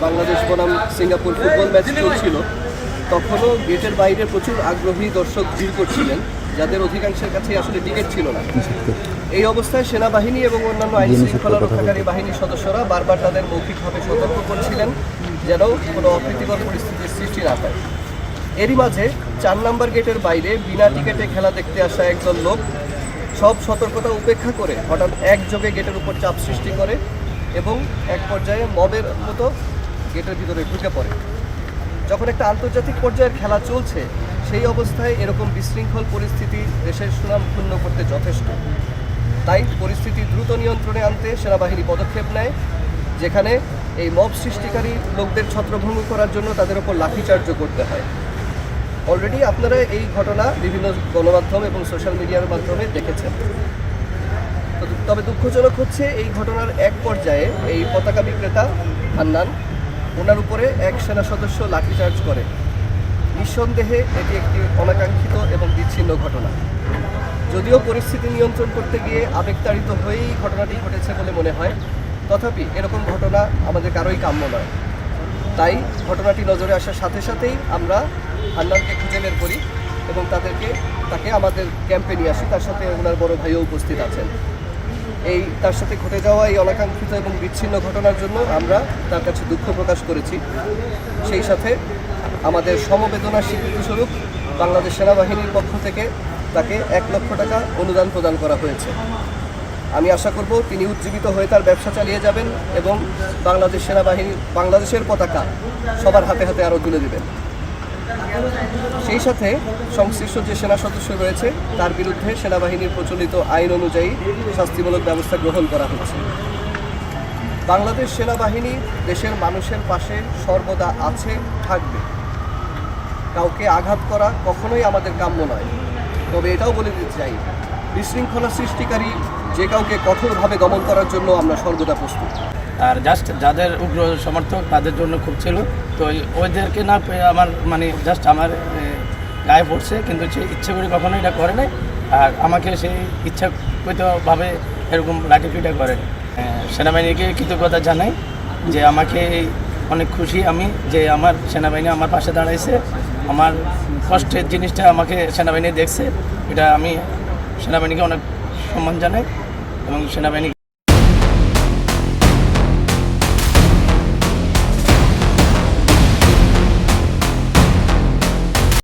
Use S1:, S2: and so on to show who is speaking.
S1: বাংলাদেশ বনাম Singapore football match চলছিল, তখনও গেটের বাইরে প্রচুর আগ্রহী দর্শক ভিড় করছিলেন, যাদের অধিকাংশের কাছে আসলে টিকিট ছিল না। এই অবস্থায় সেনাবাহিনী এবং অন্যান্য আইন শৃঙ্খলা রক্ষাকারী বাহিনীর সদস্যরা বারবার তাদের মৌখিকভাবে সতর্ক করছিলেন যেন কোনো অপ্রীতিকর পরিস্থিতির সৃষ্টি না হয়। এরই মাঝে 4 নম্বর গেটের বাইরে বিনা টিকিটে খেলা দেখতে আসা একজন লোক সব সতর্কতা উপেক্ষা করে হঠাৎ একযোগে গেটের উপর চাপ সৃষ্টি করে এবং এক পর্যায়ে মবের মতো গেটের ভিতরে ঢুকে পড়ে। যখন একটা আন্তর্জাতিক পর্যায়ের খেলা চলছে, সেই অবস্থায় এরকম বিশৃঙ্খল পরিস্থিতি দেশের সুনাম ক্ষুণ্ণ করতে যথেষ্ট। তাই পরিস্থিতি দ্রুত নিয়ন্ত্রণে আনতে সেনাবাহিনী পদক্ষেপ নেয়, যেখানে এই মব সৃষ্টিকারী লোকদের ছত্রভঙ্গ করার জন্য তাদের ওপর লাঠিচার্জ করতে হয়। অলরেডি আপনারা এই ঘটনা বিভিন্ন গণমাধ্যম এবং সোশ্যাল মিডিয়ার মাধ্যমে দেখেছেন। তবে দুঃখজনক হচ্ছে এই ঘটনার এক পর্যায়ে এই পতাকা বিক্রেতা হান্নান, ওনার উপরে এক সেনা সদস্য লাঠিচার্জ করে। নিঃসন্দেহে এটি একটি অনাকাঙ্ক্ষিত এবং বিচ্ছিন্ন ঘটনা। যদিও পরিস্থিতি নিয়ন্ত্রণ করতে গিয়ে আবেগতাড়িত হয়েই ঘটনাটি ঘটেছে বলে মনে হয়, তথাপি এরকম ঘটনা আমাদের কারোই কাম্য নয়। তাই ঘটনাটি নজরে আসার সাথে সাথেই আমরা হান্নানকে খুঁজে বের করি এবং তাকে আমাদের ক্যাম্পে নিয়ে আসি। তার সাথে ওনার বড় ভাইও উপস্থিত আছেন। তার সাথে ঘটে যাওয়া এই অনাকাঙ্ক্ষিত এবং বিচ্ছিন্ন ঘটনার জন্য আমরা তার কাছে দুঃখ প্রকাশ করেছি। সেই সাথে আমাদের সমবেদনার স্বীকৃতিস্বরূপ বাংলাদেশ সেনাবাহিনীর পক্ষ থেকে তাকে 1 লক্ষ টাকা অনুদান প্রদান করা হয়েছে। আমি আশা করব তিনি উজ্জীবিত হয়ে তার ব্যবসা চালিয়ে যাবেন এবং বাংলাদেশ সেনাবাহিনীর বাংলাদেশের পতাকা সবার হাতে হাতে আরও তুলে দেবেন। সেই সাথে সংশ্লিষ্ট যে সেনা সদস্য রয়েছে তার বিরুদ্ধে সেনাবাহিনীর প্রচলিত আইন অনুযায়ী শাস্তিমূলক ব্যবস্থা গ্রহণ করা হচ্ছে। বাংলাদেশ সেনাবাহিনী দেশের মানুষের পাশে সর্বদা আছে, থাকবে। কাউকে আঘাত করা কখনোই আমাদের কাম্য নয়। তবে এটাও বলে দিতে চাই, বিশৃঙ্খলা সৃষ্টিকারী যে কাউকে কঠোরভাবে দমন করার জন্য আমরা সর্বদা প্রস্তুত।
S2: আর জাস্ট যাদের উগ্র সমর্থক তাদের জন্য খুব ছিল, তো ওইদেরকে না পেয়ে আমার আমার গায়ে পড়ছে, কিন্তু সে ইচ্ছে করে কখনো এটা করে নাই। আর আমাকে সেই ইচ্ছাকৃতভাবে এরকম লাঠিপিটা করে। সেনাবাহিনীকে কৃতজ্ঞতা জানাই যে আমাকে অনেক খুশি আমি যে আমার সেনাবাহিনী আমার পাশে দাঁড়াইছে, আমার কষ্টের জিনিসটা আমাকে সেনাবাহিনী দেখছে। এটা আমি সেনাবাহিনীকে অনেক সম্মান জানাই এবং সেনাবাহিনী